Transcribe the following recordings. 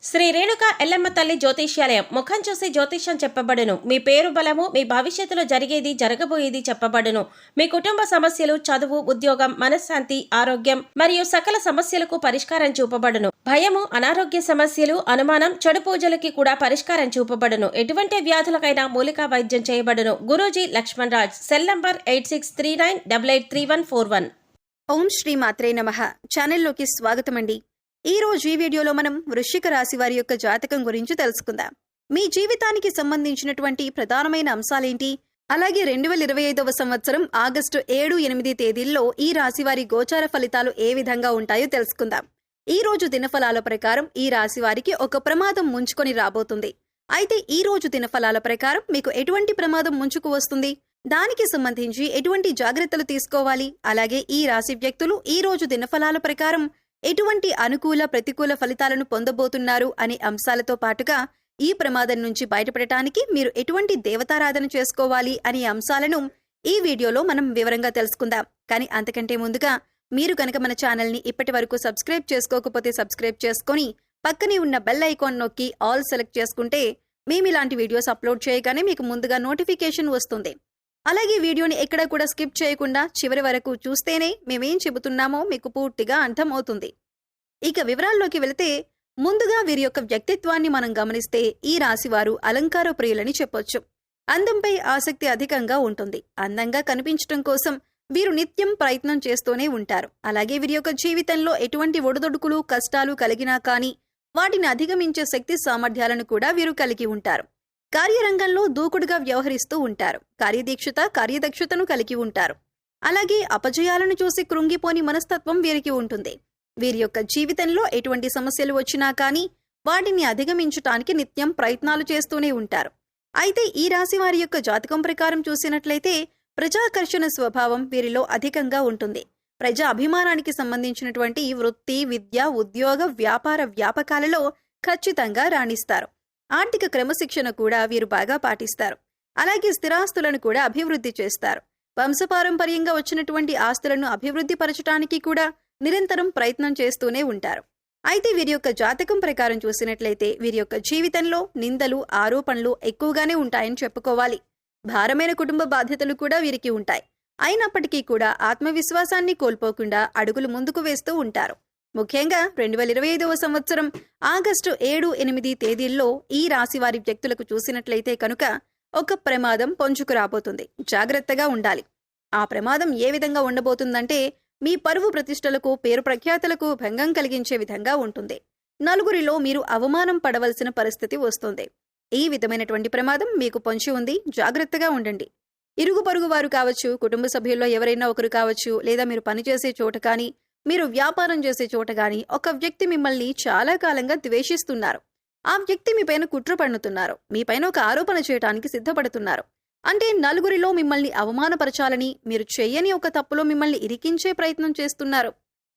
శ్రీ రేణుక ఎల్లమ్మ తల్లి జ్యోతిష్యాలయం ముఖం చూసి జ్యోతిష్యం చెప్పబడును. మీ పేరు బలము, మీ భవిష్యత్తులో జరిగేది జరగబోయేది చెప్పబడును. మీ కుటుంబ సమస్యలు, చదువు, ఉద్యోగం, మనశ్శాంతి, ఆరోగ్యం మరియు సకల సమస్యలకు పరిష్కారం చూపబడును. భయము, అనారోగ్య సమస్యలు, అనుమానం, చెడు పూజలకి కూడా పరిష్కారం చూపబడును. ఎటువంటి వ్యాధులకైనా మూలికా వైద్యం చేయబడును. గురూజీ లక్ష్మణ్ రాజ్. Cell number 8639883141. ఓం శ్రీ మాత్రే నమః. ఛానల్లోకి స్వాగతమండి. ఈ రోజు ఈ వీడియోలో మనం వృశ్చిక రాశి వారి యొక్క జాతకం గురించి తెలుసుకుందాం. మీ జీవితానికి సంబంధించినటువంటి ప్రధానమైన అంశాలేంటి, అలాగే 2025వ సంవత్సరం ఆగస్టు 7-8 తేదీల్లో ఈ రాశి వారి గోచార ఫలితాలు ఏ విధంగా ఉంటాయో తెలుసుకుందాం. ఈ రోజు దినఫలాల ప్రకారం ఈ రాశి వారికి ఒక ప్రమాదం ముంచుకొని రాబోతుంది. అయితే ఈ రోజు దినఫలాల ప్రకారం మీకు ఎటువంటి ప్రమాదం ముంచుకు వస్తుంది, దానికి సంబంధించి ఎటువంటి జాగ్రత్తలు తీసుకోవాలి, అలాగే ఈ రాశి వ్యక్తులు ఈ రోజు దినఫలాల ప్రకారం ఎటువంటి అనుకూల ప్రతికూల ఫలితాలను పొందబోతున్నారు అనే అంశాలతో పాటుగా ఈ ప్రమాదం నుంచి బయటపడటానికి మీరు ఎటువంటి దేవతారాధన చేసుకోవాలి అనే అంశాలను ఈ వీడియోలో మనం వివరంగా తెలుసుకుందాం. కానీ అంతకంటే ముందుగా మీరు కనుక మన ఛానల్ని ఇప్పటి వరకు సబ్స్క్రైబ్ చేసుకోకపోతే సబ్స్క్రైబ్ చేసుకొని పక్కనే ఉన్న బెల్ ఐకాన్ నొక్కి ఆల్ సెలెక్ట్ చేసుకుంటే మేము ఇలాంటి వీడియోస్ అప్లోడ్ చేయగానే మీకు ముందుగా నోటిఫికేషన్ వస్తుంది. అలాగే వీడియోని ఎక్కడా కూడా స్కిప్ చేయకుండా చివరి వరకు చూస్తేనే మేమేం చెబుతున్నామో మీకు పూర్తిగా అర్థమవుతుంది. ఇక వివరాల్లోకి వెళితే ముందుగా వీరి యొక్క వ్యక్తిత్వాన్ని మనం గమనిస్తే ఈ రాశివారు అలంకార ప్రియులని చెప్పొచ్చు. అందంపై ఆసక్తి అధికంగా ఉంటుంది. అందంగా కనిపించడం కోసం వీరు నిత్యం ప్రయత్నం చేస్తూనే ఉంటారు. అలాగే వీరి యొక్క జీవితంలో ఎటువంటి ఒడిదొడుకులు కష్టాలు కలిగినా కానీ వాటిని అధిగమించే శక్తి సామర్థ్యాలను కూడా వీరు కలిగి ఉంటారు. కార్యరంగంలో దూకుడుగా వ్యవహరిస్తూ ఉంటారు. కార్యదక్షతను కలిగి ఉంటారు. అలాగే అపజయాలను చూసి కృంగిపోని మనస్తత్వం వీరికి ఉంటుంది. వీరి యొక్క జీవితంలో ఎటువంటి సమస్యలు వచ్చినా కానీ వాటిని అధిగమించటానికి నిత్యం ప్రయత్నాలు చేస్తూనే ఉంటారు. అయితే ఈ రాశి వారి యొక్క జాతకం ప్రకారం చూసినట్లయితే ప్రజాకర్షణ స్వభావం వీరిలో అధికంగా ఉంటుంది. ప్రజా అభిమానానికి సంబంధించినటువంటి వృత్తి, విద్య, ఉద్యోగ, వ్యాపార వ్యాపకాలలో ఖచ్చితంగా రాణిస్తారు. ఆర్థిక క్రమశిక్షణ కూడా వీరు బాగా పాటిస్తారు. అలాగే స్థిరాస్తులను కూడా అభివృద్ధి చేస్తారు. వంశపారంపర్యంగా వచ్చినటువంటి ఆస్తులను అభివృద్ధి పరచడానికి కూడా నిరంతరం ప్రయత్నం చేస్తూనే ఉంటారు. అయితే వీరి యొక్క జాతకం ప్రకారం చూసినట్లయితే వీరి యొక్క జీవితంలో నిందలు, ఆరోపణలు ఎక్కువగానే ఉంటాయని చెప్పుకోవాలి. భారమైన కుటుంబ బాధ్యతలు కూడా వీరికి ఉంటాయి. అయినప్పటికీ కూడా ఆత్మవిశ్వాసాన్ని కోల్పోకుండా అడుగులు ముందుకు వేస్తూ ఉంటారు. ముఖ్యంగా 2025వ సంవత్సరం ఆగస్టు 7-8 తేదీల్లో ఈ రాశి వారి వ్యక్తులకు చూసినట్లయితే కనుక ఒక ప్రమాదం పొంచుకు రాబోతుంది. జాగ్రత్తగా ఉండాలి. ఆ ప్రమాదం ఏ విధంగా ఉండబోతుందంటే మీ పరువు ప్రతిష్టలకు, పేరు ప్రఖ్యాతలకు భంగం కలిగించే విధంగా ఉంటుంది. నలుగురిలో మీరు అవమానం పడవలసిన పరిస్థితి వస్తుంది. ఈ విధమైనటువంటి ప్రమాదం మీకు పొంచి ఉంది. జాగ్రత్తగా ఉండండి. ఇరుగు పొరుగు వారు కావచ్చు, కుటుంబ సభ్యుల్లో ఎవరైనా ఒకరు కావచ్చు, లేదా మీరు పనిచేసే చోట కానీ, మీరు వ్యాపారం చేసే చోట గాని ఒక వ్యక్తి మిమ్మల్ని చాలా కాలంగా ద్వేషిస్తున్నారు. ఆ వ్యక్తి మీపైన కుట్ర పన్నుతున్నారు. మీపైన ఒక ఆరోపణ చేయడానికి సిద్ధపడుతున్నారు. అంటే నలుగురిలో మిమ్మల్ని అవమానపరచాలని, మీరు చెయ్యని ఒక తప్పులో మిమ్మల్ని ఇరికించే ప్రయత్నం చేస్తున్నారు.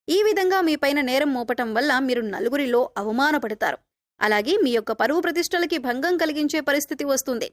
ఈ విధంగా మీపైన నేరం మోపటం వల్ల మీరు నలుగురిలో అవమానపడతారు. అలాగే మీ యొక్క పరువు ప్రతిష్టలకి భంగం కలిగించే పరిస్థితి వస్తుంది.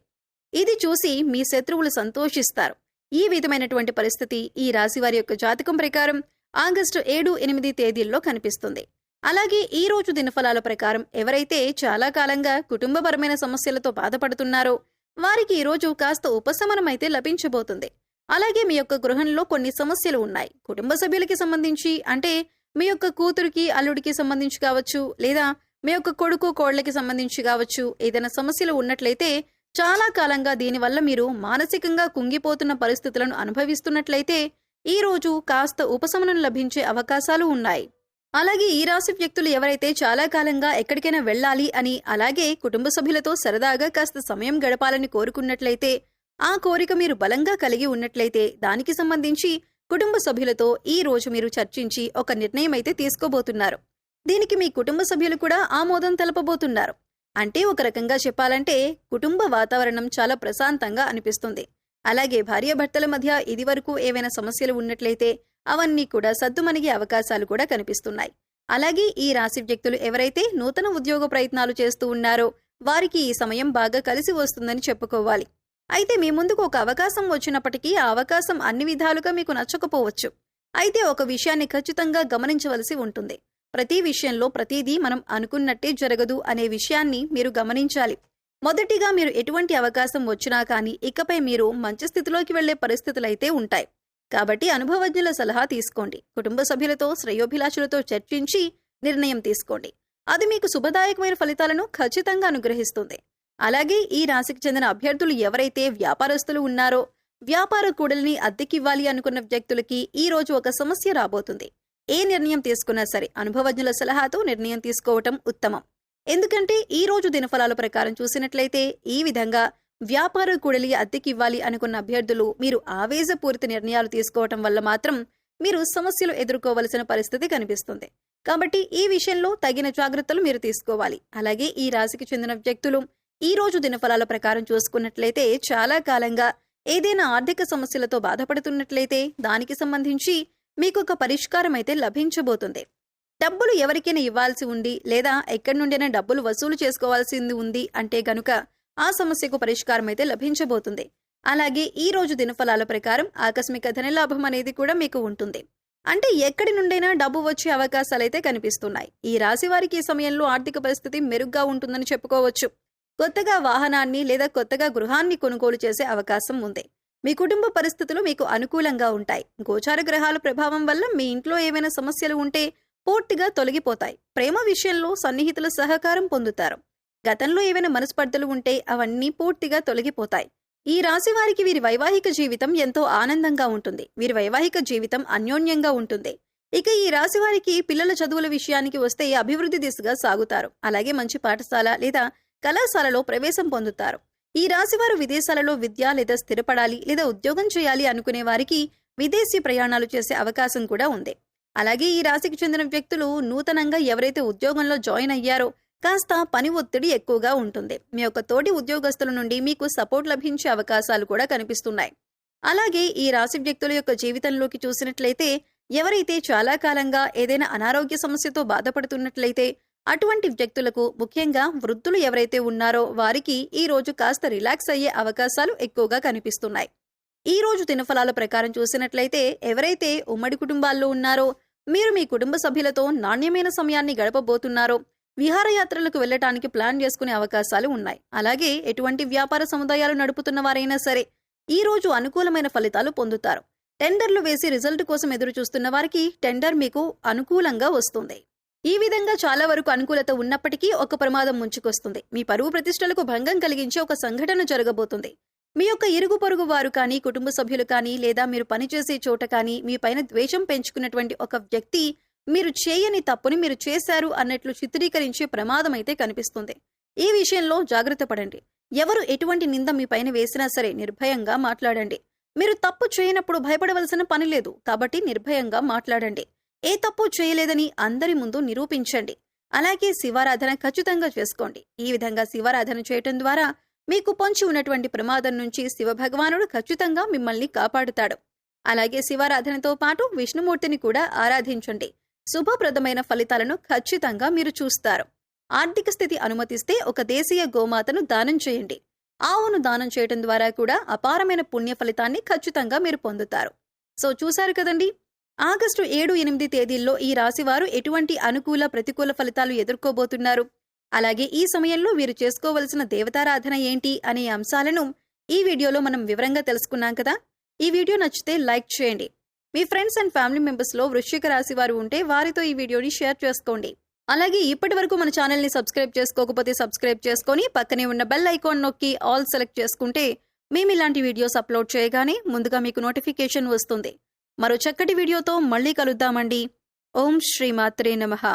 ఇది చూసి మీ శత్రువులు సంతోషిస్తారు. ఈ విధమైనటువంటి పరిస్థితి ఈ రాశి వారి యొక్క జాతకం ప్రకారం ఆగస్టు 7-8 తేదీల్లో కనిపిస్తుంది. అలాగే ఈ రోజు దినఫలాల ప్రకారం ఎవరైతే చాలా కాలంగా కుటుంబపరమైన సమస్యలతో బాధపడుతున్నారో వారికి ఈ రోజు కాస్త ఉపశమనం అయితే లభించబోతుంది. అలాగే మీ యొక్క గృహంలో కొన్ని సమస్యలు ఉన్నాయి. కుటుంబ సభ్యులకి సంబంధించి, అంటే మీ యొక్క కూతురికి, అల్లుడికి సంబంధించి కావచ్చు, లేదా మీ యొక్క కొడుకు, కోళ్లకి సంబంధించి కావచ్చు, ఏదైనా సమస్యలు ఉన్నట్లయితే చాలా కాలంగా దీనివల్ల మీరు మానసికంగా కుంగిపోతున్న పరిస్థితులను అనుభవిస్తున్నట్లయితే ఈ రోజు కాస్త ఉపశమనం లభించే అవకాశాలు ఉన్నాయి. అలాగే ఈ రాశి వ్యక్తులు ఎవరైతే చాలా కాలంగా ఎక్కడికైనా వెళ్ళాలి అని, అలాగే కుటుంబ సభ్యులతో సరదాగా కాస్త సమయం గడపాలని కోరుకున్నట్లయితే, ఆ కోరిక మీరు బలంగా కలిగి ఉన్నట్లయితే దానికి సంబంధించి కుటుంబ సభ్యులతో ఈ రోజు మీరు చర్చించి ఒక నిర్ణయం అయితే తీసుకోబోతున్నారు. దీనికి మీ కుటుంబ సభ్యులు కూడా ఆమోదం తెలపబోతున్నారు. అంటే ఒక రకంగా చెప్పాలంటే కుటుంబ వాతావరణం చాలా ప్రశాంతంగా అనిపిస్తుంది. అలాగే భార్యాభర్తల మధ్య ఇదివరకు ఏవైనా సమస్యలు ఉన్నట్లయితే అవన్నీ కూడా సద్దుమణిగే అవకాశాలు కూడా కనిపిస్తున్నాయి. అలాగే ఈ రాశి వ్యక్తులు ఎవరైతే నూతన ఉద్యోగ ప్రయత్నాలు చేస్తూ ఉన్నారో వారికి ఈ సమయం బాగా కలిసి వస్తుందని చెప్పుకోవాలి. అయితే మీ ముందుకు ఒక అవకాశం వచ్చినప్పటికీ ఆ అవకాశం అన్ని విధాలుగా మీకు నచ్చకపోవచ్చు. అయితే ఒక విషయాన్ని ఖచ్చితంగా గమనించవలసి ఉంటుంది. ప్రతి విషయంలో ప్రతిదీ మనం అనుకున్నట్టే జరగదు అనే విషయాన్ని మీరు గమనించాలి. మొదటిగా మీరు ఎటువంటి అవకాశం వచ్చినా కానీ ఇకపై మీరు మంచి స్థితిలోకి వెళ్లే పరిస్థితులైతే ఉంటాయి. కాబట్టి అనుభవజ్ఞుల సలహా తీసుకోండి. కుటుంబ సభ్యులతో శ్రేయోభిలాషులతో చర్చించి నిర్ణయం తీసుకోండి. అది మీకు శుభదాయకమైన ఫలితాలను ఖచ్చితంగా అనుగ్రహిస్తుంది. అలాగే ఈ రాశికి చెందిన అభ్యర్థులు ఎవరైతే వ్యాపారస్తులు ఉన్నారో, వ్యాపార కూడలిని అద్దెకివ్వాలి అనుకున్న వ్యక్తులకి ఈ రోజు ఒక సమస్య రాబోతుంది. ఏ నిర్ణయం తీసుకున్నా సరే అనుభవజ్ఞుల సలహాతో నిర్ణయం తీసుకోవటం ఉత్తమం. ఎందుకంటే ఈ రోజు దినఫలాల ప్రకారం చూసినట్లయితే ఈ విధంగా వ్యాపార కూడలి అద్దెకివ్వాలి అనుకున్న అభ్యర్థులు మీరు ఆవేశపూరిత నిర్ణయాలు తీసుకోవటం వల్ల మాత్రం మీరు సమస్యలు ఎదుర్కోవలసిన పరిస్థితి కనిపిస్తుంది. కాబట్టి ఈ విషయంలో తగిన జాగ్రత్తలు మీరు తీసుకోవాలి. అలాగే ఈ రాశికి చెందిన వ్యక్తులు ఈ రోజు దినఫలాల ప్రకారం చూసుకున్నట్లయితే చాలా కాలంగా ఏదైనా ఆర్థిక సమస్యలతో బాధపడుతున్నట్లయితే దానికి సంబంధించి మీకు ఒక పరిష్కారం అయితే లభించబోతుంది. డబ్బులు ఎవరికైనా ఇవ్వాల్సి ఉండి లేదా ఎక్కడి నుండైనా డబ్బులు వసూలు చేసుకోవాల్సింది ఉంది అంటే గనుక ఆ సమస్యకు పరిష్కారం అయితే లభించబోతుంది. అలాగే ఈ రోజు దినఫలాల ప్రకారం ఆకస్మిక ధనలాభం అనేది కూడా మీకు ఉంటుంది. అంటే ఎక్కడి నుండైనా డబ్బు వచ్చే అవకాశాలైతే కనిపిస్తున్నాయి. ఈ రాశి వారికి ఈ సమయంలో ఆర్థిక పరిస్థితి మెరుగ్గా ఉంటుందని చెప్పుకోవచ్చు. కొత్తగా వాహనాన్ని లేదా కొత్తగా గృహాన్ని కొనుగోలు చేసే అవకాశం ఉంది. మీ కుటుంబ పరిస్థితులు మీకు అనుకూలంగా ఉంటాయి. గోచార గ్రహాల ప్రభావం వల్ల మీ ఇంట్లో ఏమైనా సమస్యలు ఉంటే పూర్తిగా తొలగిపోతాయి. ప్రేమ విషయంలో సన్నిహితుల సహకారం పొందుతారు. గతంలో ఏవైనా మనస్పర్ధలు ఉంటే అవన్నీ పూర్తిగా తొలగిపోతాయి. ఈ రాశి వారికి వీరి వైవాహిక జీవితం ఎంతో ఆనందంగా ఉంటుంది. వీరి వైవాహిక జీవితం అన్యోన్యంగా ఉంటుంది. ఇక ఈ రాశి వారికి పిల్లల చదువుల విషయానికి వస్తే అభివృద్ధి దిశగా సాగుతారు. అలాగే మంచి పాఠశాల లేదా కళాశాలలో ప్రవేశం పొందుతారు. ఈ రాశివారు విదేశాలలో విద్య లేదా స్థిరపడాలి లేదా ఉద్యోగం చేయాలి అనుకునే వారికి విదేశీ ప్రయాణాలు చేసే అవకాశం కూడా ఉంది. అలాగే ఈ రాశికి చెందిన వ్యక్తులు నూతనంగా ఎవరైతే ఉద్యోగంలో జాయిన్ అయ్యారో కాస్త పని ఒత్తిడి ఎక్కువగా ఉంటుంది. మీ యొక్క తోటి ఉద్యోగస్తుల నుండి మీకు సపోర్ట్ లభించే అవకాశాలు కూడా కనిపిస్తున్నాయి. అలాగే ఈ రాశి వ్యక్తుల యొక్క జీవితంలోకి చూసినట్లయితే ఎవరైతే చాలా కాలంగా ఏదైనా అనారోగ్య సమస్యతో బాధపడుతున్నట్లయితే అటువంటి వ్యక్తులకు, ముఖ్యంగా వృద్ధులు ఎవరైతే ఉన్నారో వారికి ఈ రోజు కాస్త రిలాక్స్ అయ్యే అవకాశాలు ఎక్కువగా కనిపిస్తున్నాయి. ఈ రోజు దినఫలాల ప్రకారం చూసినట్లయితే ఎవరైతే ఉమ్మడి కుటుంబాల్లో ఉన్నారో మీరు మీ కుటుంబ సభ్యులతో నాణ్యమైన సమయాన్ని గడపబోతున్నారో విహారయాత్రలకు వెళ్లటానికి ప్లాన్ చేసుకునే అవకాశాలు ఉన్నాయి. అలాగే ఎటువంటి వ్యాపార సముదాయాలు నడుపుతున్న వారైనా సరే ఈ రోజు అనుకూలమైన ఫలితాలు పొందుతారు. టెండర్లు వేసి రిజల్ట్ కోసం ఎదురు చూస్తున్న వారికి టెండర్ మీకు అనుకూలంగా వస్తుంది. ఈ విధంగా చాలా వరకు అనుకూలత ఉన్నప్పటికీ ఒక ప్రమాదం ముంచుకొస్తుంది. మీ పరువు ప్రతిష్టలకు భంగం కలిగించే ఒక సంఘటన జరగబోతుంది. మీ యొక్క ఇరుగు పొరుగు వారు కానీ, కుటుంబ సభ్యులు కానీ, లేదా మీరు పనిచేసే చోట కానీ మీ పైన ద్వేషం పెంచుకున్నటువంటి ఒక వ్యక్తి మీరు చేయని తప్పుని మీరు చేశారు అన్నట్లు చిత్రీకరించే ప్రమాదం అయితే కనిపిస్తుంది. ఈ విషయంలో జాగ్రత్త పడండి. ఎవరు ఎటువంటి నింద మీ పైన వేసినా సరే నిర్భయంగా మాట్లాడండి. మీరు తప్పు చేయనప్పుడు భయపడవలసిన పని లేదు. కాబట్టి నిర్భయంగా మాట్లాడండి. ఏ తప్పు చేయలేదని అందరి ముందు నిరూపించండి. అలాగే శివారాధన ఖచ్చితంగా చేసుకోండి. ఈ విధంగా శివారాధన చేయటం ద్వారా మీకు పొంచి ఉన్నటువంటి ప్రమాదం నుంచి శివభగవానుడు ఖచ్చితంగా మిమ్మల్ని కాపాడుతాడు. అలాగే శివారాధనతో పాటు విష్ణుమూర్తిని కూడా ఆరాధించండి. శుభప్రదమైన ఫలితాలను ఖచ్చితంగా మీరు చూస్తారు. ఆర్థిక స్థితి అనుమతిస్తే ఒక దేశీయ గోమాతను దానం చేయండి. ఆవును దానం చేయటం ద్వారా కూడా అపారమైన పుణ్య ఫలితాన్ని ఖచ్చితంగా మీరు పొందుతారు. సో చూశారు కదండి, ఆగస్టు 7, 8 తేదీల్లో ఈ రాశివారు ఎటువంటి అనుకూల ప్రతికూల ఫలితాలు ఎదుర్కోబోతున్నారు, అలాగే ఈ సమయంలో వీరు చేసుకోవలసిన దేవతారాధన ఏంటి అనే అంశాలను ఈ వీడియోలో మనం వివరంగా తెలుసుకున్నాం కదా. ఈ వీడియో నచ్చితే లైక్ చేయండి. మీ ఫ్రెండ్స్ అండ్ ఫ్యామిలీ మెంబర్స్లో వృశ్చిక రాశి వారు ఉంటే వారితో ఈ వీడియోని షేర్ చేసుకోండి. అలాగే ఇప్పటి వరకు మన ఛానల్ని సబ్స్క్రైబ్ చేసుకోకపోతే సబ్స్క్రైబ్ చేసుకొని పక్కనే ఉన్న బెల్ ఐకాన్ నొక్కి ఆల్ సెలెక్ట్ చేసుకుంటే మేము ఇలాంటి వీడియోస్ అప్లోడ్ చేయగానే ముందుగా మీకు నోటిఫికేషన్ వస్తుంది. మరో చక్కటి వీడియోతో మళ్ళీ కలుద్దామండి. ఓం శ్రీ మాత్రే నమః.